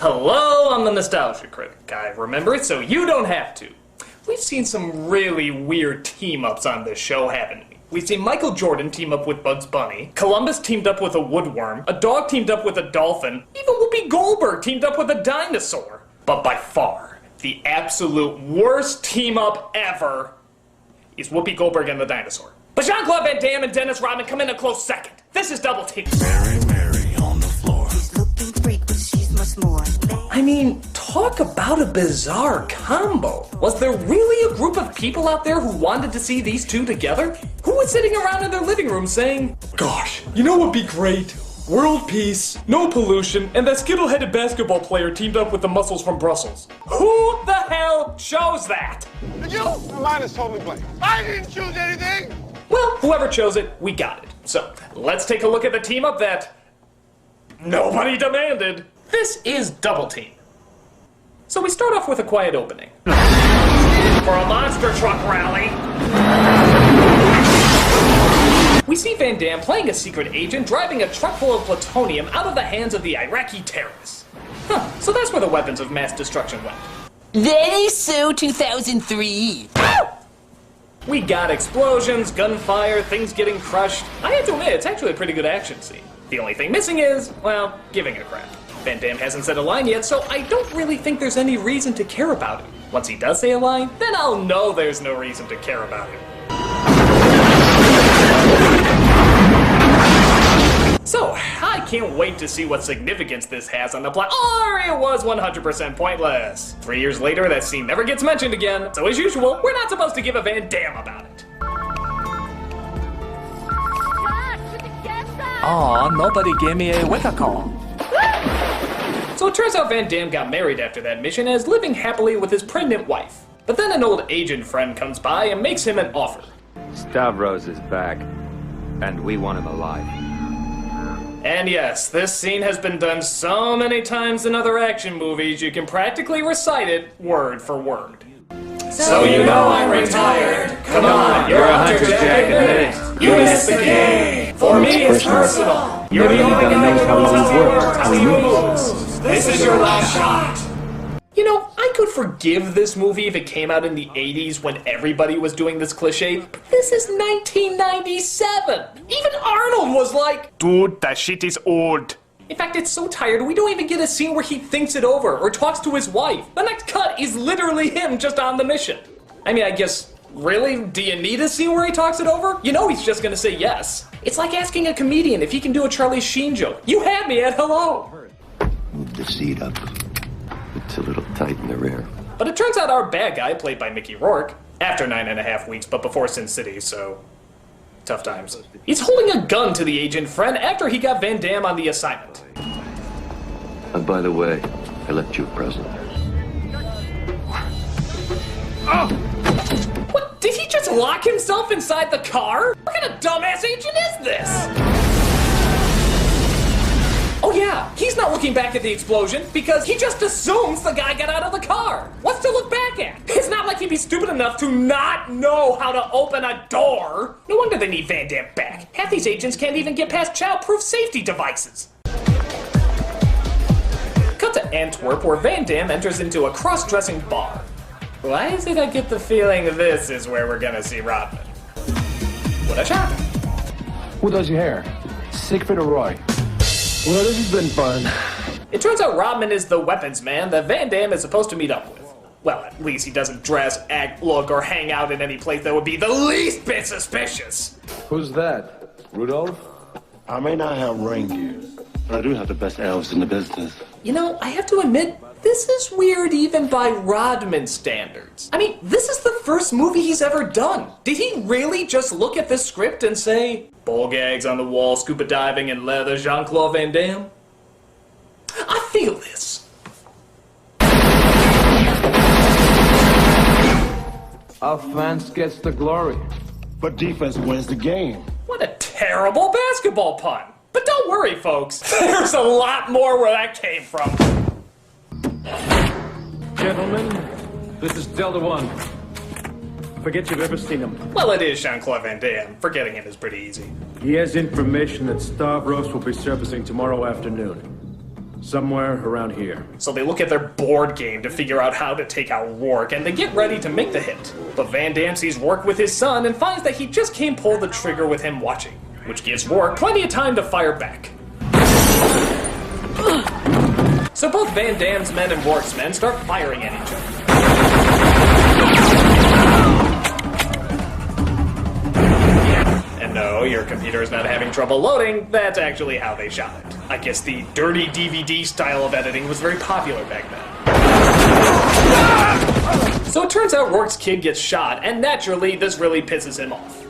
Hello, I'm the Nostalgia Critic. I remember it so you don't have to. We've seen some really weird team-ups on this show, haven't we? We've seen Michael Jordan team up with Bugs Bunny, Columbus teamed up with a woodworm, a dog teamed up with a dolphin, even Whoopi Goldberg teamed up with a dinosaur. But by far, the absolute worst team-up ever is Whoopi Goldberg and the dinosaur. But Jean-Claude Van Damme and Dennis Rodman come in a close second. This is Double Team. Mary on the floor. She's looking freak, but she's much more. I mean, talk about a bizarre combo. Was there really a group of people out there who wanted to see these two together? Who was sitting around in their living room saying, gosh, you know what'd be great? World peace, no pollution, and that skittle-headed basketball player teamed up with the muscles from Brussels. Who the hell chose that? Did you? Mine is totally blank. I didn't choose anything! Well, whoever chose it, we got it. So, let's take a look at the team-up that nobody demanded. This is Double Team. So we start off with a quiet opening. For a monster truck rally. We see Van Damme playing a secret agent driving a truck full of plutonium out of the hands of the Iraqi terrorists. So that's where the weapons of mass destruction went. That is so 2003. We got explosions, gunfire, things getting crushed. I have to admit, it's actually a pretty good action scene. The only thing missing is, well, giving a crap. Van Damme hasn't said a line yet, so I don't really think there's any reason to care about him. Once he does say a line, then I'll know there's no reason to care about him. So, I can't wait to see what significance this has on the plot, or it was 100% pointless. 3 years later, that scene never gets mentioned again, so as usual, we're not supposed to give a Van Damme about it. Aw, nobody gave me a wake-up call. So it turns out Van Damme got married after that mission and is living happily with his pregnant wife. But then an old agent friend comes by and makes him an offer. Stavros is back, and we want him alive. And yes, this scene has been done so many times in other action movies, you can practically recite it word for word. So you know I'm retired. Come on, you're a hunter, Jack, admit it. You missed the game. For me, it's personal. You're the only guy who knows how he works, how he moves. This is your last shot. You know, I could forgive this movie if it came out in the 80s when everybody was doing this cliche, but this is 1997. Even Arnold was like, dude, that shit is old. In fact, it's so tired, we don't even get a scene where he thinks it over or talks to his wife. The next cut is literally him just on the mission. I mean, I guess, really? Do you need a scene where he talks it over? You know he's just gonna say yes. It's like asking a comedian if he can do a Charlie Sheen joke. You had me at hello. Move the seat up. It's a little tight in the rear. But it turns out our bad guy, played by Mickey Rourke, after 9.5 weeks, but before Sin City, so tough times. He's holding a gun to the agent friend after he got Van Damme on the assignment. By the way, I left you a present. Oh! What, did he just lock himself inside the car? What kind of dumbass agent is this? Oh yeah, he's not looking back at the explosion because he just assumes the guy got out of the car. What's to look back at? It's not like he'd be stupid enough to not know how to open a door. No wonder they need Van Damme back. Half these agents can't even get past child-proof safety devices. Cut to Antwerp, where Van Damme enters into a cross-dressing bar. Why is it I get the feeling this is where we're gonna see Rodman? What a shock. Who does your hair? Siegfried or Roy? Well, this has been fun. It turns out Rodman is the weapons man that Van Damme is supposed to meet up with. Well, at least he doesn't dress, act, look, or hang out in any place that would be the least bit suspicious. Who's that? Rudolph? I may not have reindeer, but I do have the best elves in the business. You know, I have to admit, this is weird even by Rodman standards. I mean, this is the first movie he's ever done. Did he really just look at this script and say, ball gags on the wall, scuba diving, and leather, Jean-Claude Van Damme? I feel this. Offense gets the glory. But defense wins the game. What a terrible basketball pun. But don't worry, folks. There's a lot more where that came from. Gentlemen, this is Delta One. Forget you've ever seen him. Well, it is Jean-Claude Van Damme. Forgetting him is pretty easy. He has information that Stavros will be surfacing tomorrow afternoon. Somewhere around here. So they look at their board game to figure out how to take out Rourke, and they get ready to make the hit. But Van Damme sees Rourke with his son and finds that he just can't pull the trigger with him watching, which gives Rourke plenty of time to fire back. So both Van Damme's men and Rourke's men start firing at each other. And no, your computer is not having trouble loading. That's actually how they shot it. I guess the dirty DVD style of editing was very popular back then. So it turns out Rourke's kid gets shot, and naturally, this really pisses him off.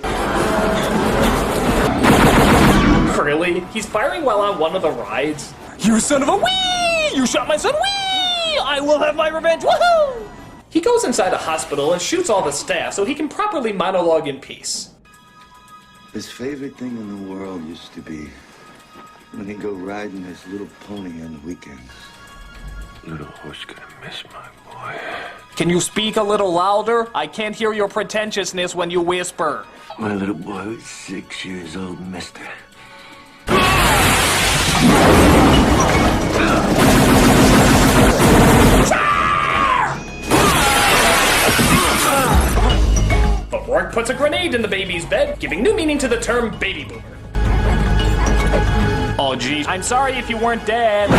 Really? He's firing while on one of the rides? You son of a wee! You shot my son, wee! I will have my revenge, woohoo! He goes inside a hospital and shoots all the staff so he can properly monologue in peace. His favorite thing in the world used to be when he'd go riding his little pony on the weekends. Little horse gonna miss my boy. Can you speak a little louder? I can't hear your pretentiousness when you whisper. My little boy was 6 years old, mister. But Rourke puts a grenade in the baby's bed, giving new meaning to the term baby boomer. Oh geez, I'm sorry if you weren't dead.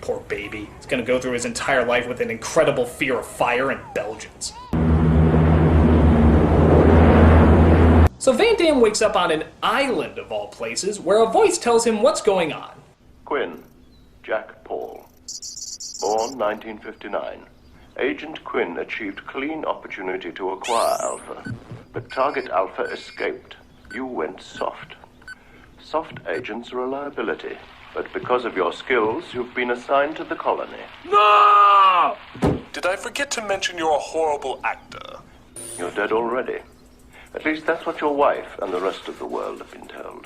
Poor baby. He's gonna go through his entire life with an incredible fear of fire and Belgians. So Van Damme wakes up on an island of all places, where a voice tells him what's going on. Quinn, Jack Paul. Born 1959. Agent Quinn achieved clean opportunity to acquire Alpha, but Target Alpha escaped. You went soft. Soft agents are a liability, but because of your skills, you've been assigned to the colony. No! Did I forget to mention you're a horrible actor? You're dead already. At least that's what your wife and the rest of the world have been told.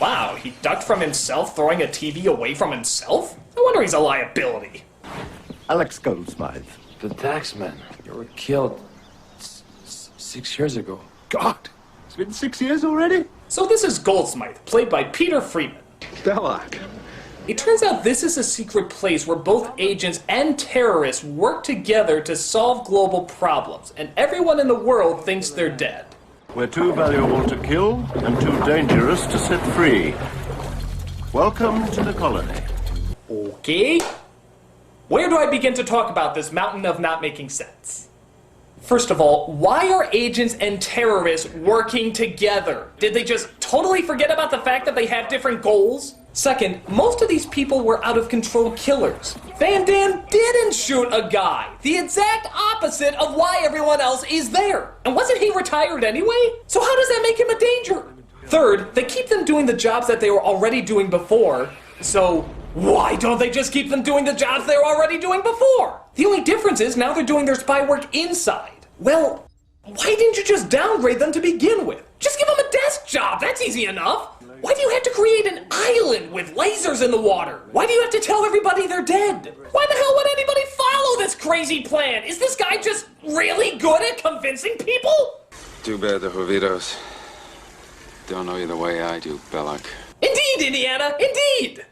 Wow, he ducked from himself, throwing a TV away from himself? No wonder he's a liability. Alex Goldsmith. The taxman. You were killed 6 years ago. God, it's been 6 years already? So this is Goldsmith, played by Peter Freeman. Belloc. It turns out this is a secret place where both agents and terrorists work together to solve global problems, and everyone in the world thinks they're dead. We're too valuable to kill and too dangerous to set free. Welcome to the colony. Okay. Where do I begin to talk about this mountain of not making sense? First of all, why are agents and terrorists working together? Did they just totally forget about the fact that they have different goals? Second, most of these people were out-of-control killers. Van Damme didn't shoot a guy, the exact opposite of why everyone else is there. And wasn't he retired anyway? So how does that make him a danger? Third, they keep them doing the jobs that they were already doing before, so why don't they just keep them doing the jobs they were already doing before? The only difference is now they're doing their spy work inside. Well, why didn't you just downgrade them to begin with? Just give them a desk job, that's easy enough. Why do you have to create an island with lasers in the water? Why do you have to tell everybody they're dead? Why the hell would anybody follow this crazy plan? Is this guy just really good at convincing people? Too bad the Jovitos don't know you the way I do, Belloc. Indeed, Indiana, indeed!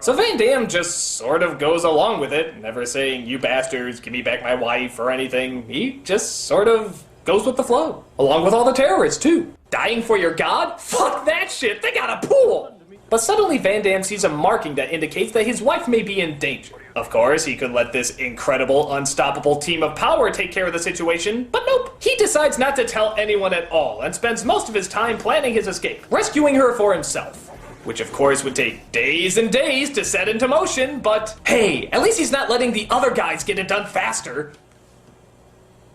So Van Damme just sort of goes along with it, never saying, you bastards, give me back my wife or anything. He just sort of goes with the flow. Along with all the terrorists, too. Dying for your god? Fuck that shit, they got a pool! But suddenly Van Damme sees a marking that indicates that his wife may be in danger. Of course, he could let this incredible, unstoppable team of power take care of the situation, but nope. He decides not to tell anyone at all, and spends most of his time planning his escape, rescuing her for himself. Which of course would take days and days to set into motion, but hey, at least he's not letting the other guys get it done faster.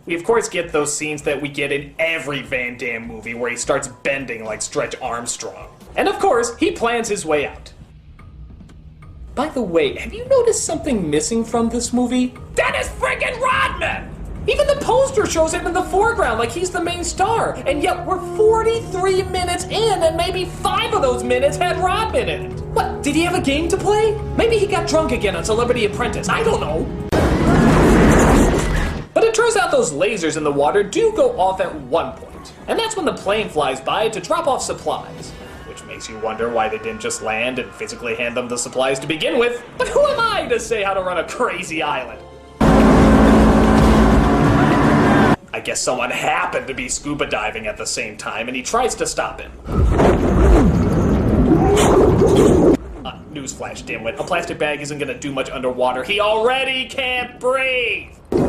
We of course get those scenes that we get in every Van Damme movie where he starts bending like Stretch Armstrong. And of course, he plans his way out. By the way, have you noticed something missing from this movie? Dennis friggin' Rodman! Even the poster shows him in the foreground like he's the main star, and yet we're 43 minutes in and maybe 5 of those minutes had Rodman in it. What, did he have a game to play? Maybe he got drunk again on Celebrity Apprentice, I don't know. But it turns out those lasers in the water do go off at one point. and that's when the plane flies by to drop off supplies. Which makes you wonder why they didn't just land and physically hand them the supplies to begin with. But who am I to say how to run a crazy island? I guess someone happened to be scuba diving at the same time, and he tries to stop him. Newsflash, dimwit. A plastic bag isn't gonna do much underwater. He already can't breathe! But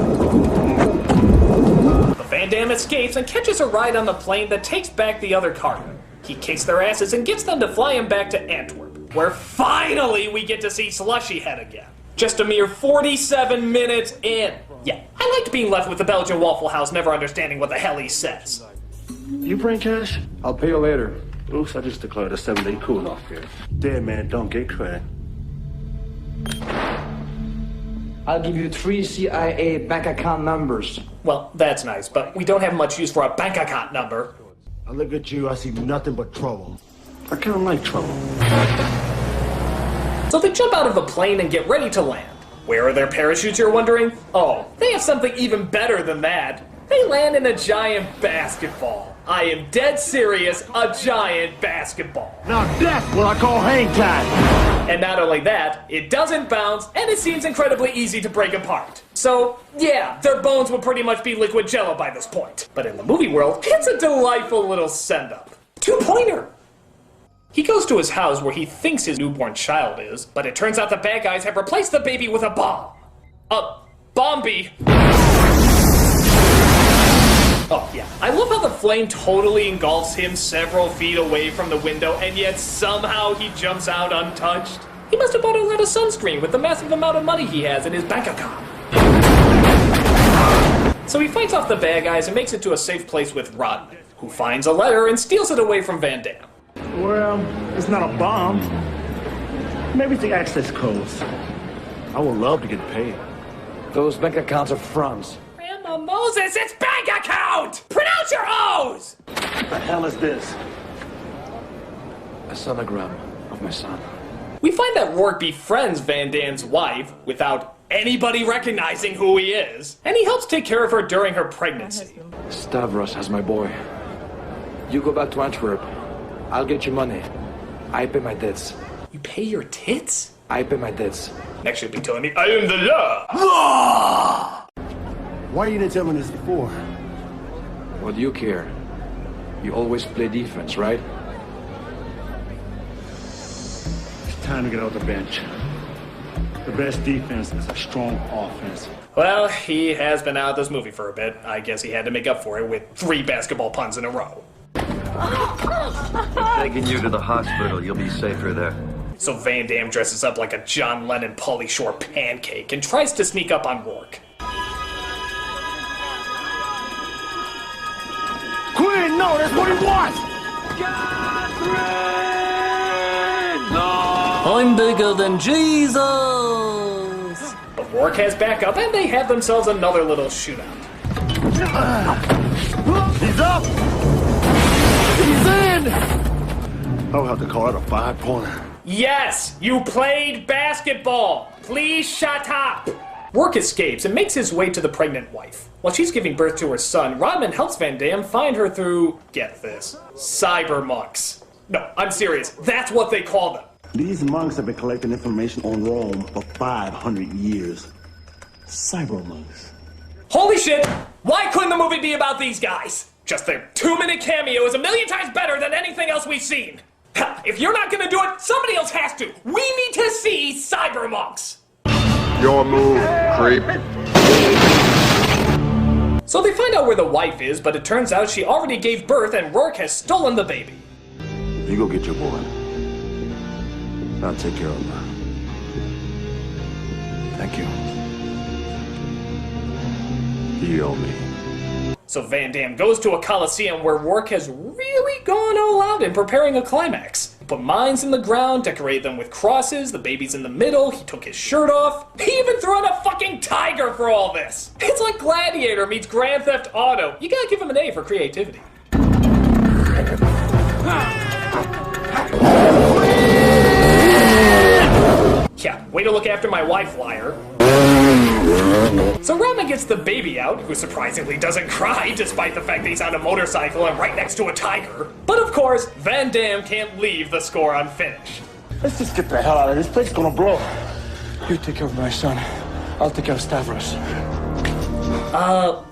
Van Damme escapes and catches a ride on the plane that takes back the other cargo. He kicks their asses and gets them to fly him back to Antwerp, where finally we get to see Slushy Head again. Just a mere 47 minutes in. Yeah, I liked being left with the Belgian Waffle House never understanding what the hell he says. You bring cash? I'll pay you later. Oops, I just declared a 7-day cool-off here. Dead man don't get credit. I'll give you 3 CIA bank account numbers. Well, that's nice, but we don't have much use for a bank account number. I look at you, I see nothing but trouble. I kind of like trouble. So they jump out of the plane and get ready to land. Where are their parachutes, you're wondering? Oh, they have something even better than that. They land in a giant basketball. I am dead serious, a giant basketball. Now that's what I call hang time. And not only that, it doesn't bounce, and it seems incredibly easy to break apart. So, yeah, their bones would pretty much be liquid jello by this point. But in the movie world, it's a delightful little send-up. 2-pointer! He goes to his house where he thinks his newborn child is, but it turns out the bad guys have replaced the baby with a bomb. A bombie. Oh, yeah. I love how the flame totally engulfs him several feet away from the window, and yet somehow he jumps out untouched. He must have bought a lot of sunscreen with the massive amount of money he has in his bank account. So he fights off the bad guys and makes it to a safe place with Rodman, who finds a letter and steals it away from Van Damme. Well, it's not a bomb. Maybe it's the access codes. I would love to get paid. Those bank accounts are fronts. Grandma Moses, it's bank account! Pronounce your O's! What the hell is this? A sonogram of my son. We find that Rourke befriends Van Damme's wife without anybody recognizing who he is, and he helps take care of her during her pregnancy. Stavros has my boy. You go back to Antwerp. I'll get you money. I pay my debts. You pay your tits? I pay my debts. Next you'll be telling me I am the law! Why you didn't tell me this before? What do you care? You always play defense, right? It's time to get out the bench. The best defense is a strong offense. Well, he has been out of this movie for a bit. I guess he had to make up for it with 3 basketball puns in a row. Taking you to the hospital, you'll be safer there. So Van Damme dresses up like a John Lennon Pauly Shore pancake and tries to sneak up on Rourke. Quinn, no, that's what he wants! No! I'm bigger than Jesus! But Rourke has backup and they have themselves another little shootout. He's up! He's in! I'll have to call it a 5-pointer. Yes! You played basketball! Please shut up! Rourke escapes and makes his way to the pregnant wife. While she's giving birth to her son, Rodman helps Van Damme find her through, get this, cyber monks. No, I'm serious. That's what they call them. These monks have been collecting information on Rome for 500 years. Cyber monks. Holy shit! Why couldn't the movie be about these guys? Just their 2-minute cameo is 1,000,000 times better than anything else we've seen. If you're not gonna do it, somebody else has to. We need to see cyber monks. Your move, creep. So they find out where the wife is, but it turns out she already gave birth and Rourke has stolen the baby. You go get your boy. I'll take care of him. Thank you. You owe me. So Van Damme goes to a coliseum where Rourke has really gone all out in preparing a climax. He put mines in the ground, decorated them with crosses, the baby's in the middle, he took his shirt off. He even threw in a fucking tiger for all this. It's like Gladiator meets Grand Theft Auto. You gotta give him an A for creativity. Yeah, way to look after my wife, liar. So Rodman gets the baby out, who surprisingly doesn't cry despite the fact that he's on a motorcycle and right next to a tiger. But of course, Van Damme can't leave the score unfinished. Let's just get the hell out of this place. It's gonna blow. You take care of my son. I'll take care of Stavros.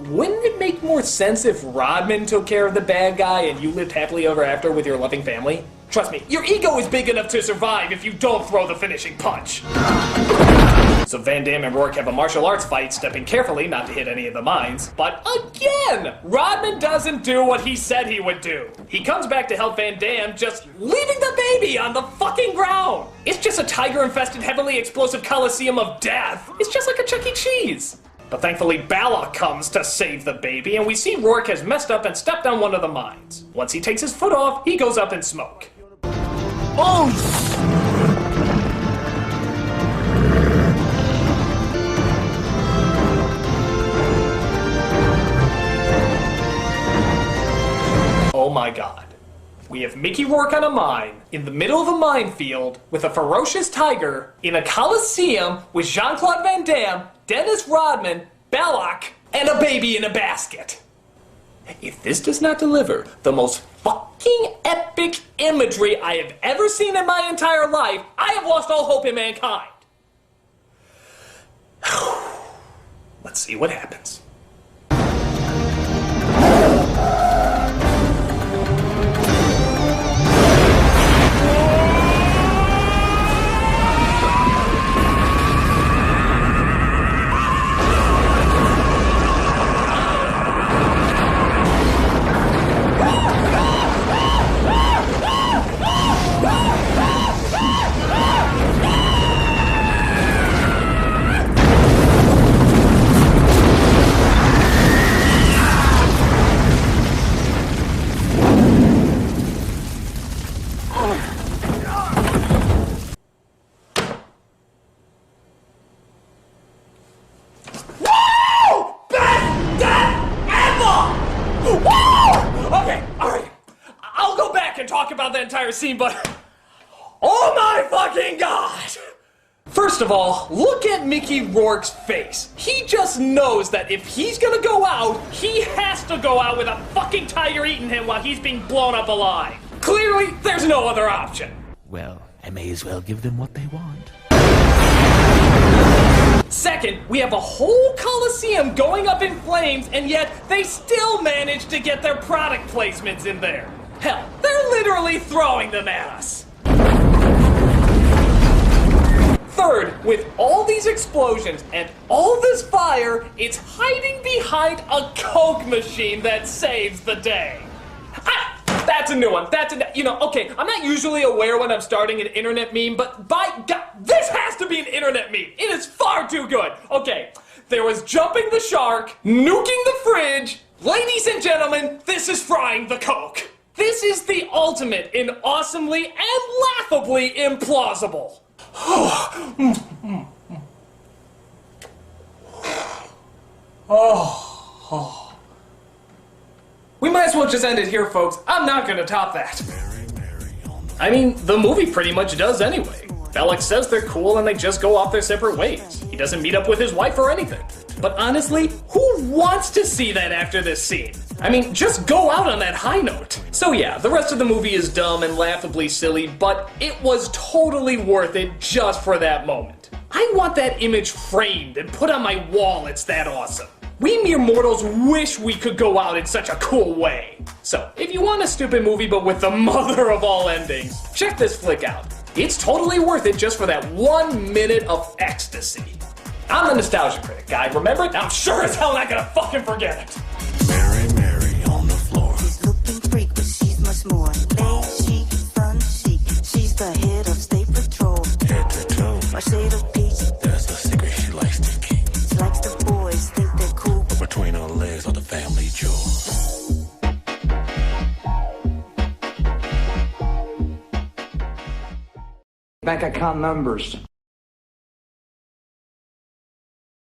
Wouldn't it make more sense if Rodman took care of the bad guy and you lived happily ever after with your loving family? Trust me, your ego is big enough to survive if you don't throw the finishing punch. So Van Damme and Rourke have a martial arts fight, stepping carefully not to hit any of the mines. But again, Rodman doesn't do what he said he would do. He comes back to help Van Damme, just leaving the baby on the fucking ground. It's just a tiger-infested, heavily explosive coliseum of death. It's just like a Chuck E. Cheese. But thankfully, Balak comes to save the baby, and we see Rourke has messed up and stepped on one of the mines. Once he takes his foot off, he goes up in smoke. Oh! Oh my god. We have Mickey Rourke on a mine, in the middle of a minefield, with a ferocious tiger, in a coliseum with Jean-Claude Van Damme, Dennis Rodman, Balak, and a baby in a basket. If this does not deliver the most fucking epic imagery I have ever seen in my entire life, I have lost all hope in mankind. Let's see what happens. Scene, but oh my fucking god! First of all, look at Mickey Rourke's face. He just knows that if he's gonna go out, he has to go out with a fucking tiger eating him while he's being blown up alive. Clearly, there's no other option. Well, I may as well give them what they want. Second, we have a whole coliseum going up in flames, and yet they still manage to get their product placements in there. Hell, they're literally throwing them at us. Third, with all these explosions and all this fire, it's hiding behind a Coke machine that saves the day. That's a new one. Okay, I'm not usually aware when I'm starting an internet meme, but by God, this has to be an internet meme. It is far too good. Okay, there was jumping the shark, nuking the fridge. Ladies and gentlemen, this is frying the Coke. This is the ultimate in awesomely and laughably implausible. We might as well just end it here, folks. I'm not gonna top that. I mean, the movie pretty much does anyway. Balak says they're cool and they just go off their separate ways. He doesn't meet up with his wife or anything. But honestly, who wants to see that after this scene? I mean, just go out on that high note. So yeah, the rest of the movie is dumb and laughably silly, but it was totally worth it just for that moment. I want that image framed and put on my wall, it's that awesome. We mere mortals wish we could go out in such a cool way. So, if you want a stupid movie but with the mother of all endings, check this flick out. It's totally worth it just for that 1 minute of ecstasy. I'm the Nostalgia Critic, guy. Remember it? I'm sure as hell not gonna fucking forget it. Mary on the floor. She's looking freak, but she's much more. Bay chic, fun chic. She's the head of State Patrol. Head to toe. My shade of peach. That's the secret she likes to keep. She likes the boys, think they're cool. But between her legs are the family jewels. Bank account numbers.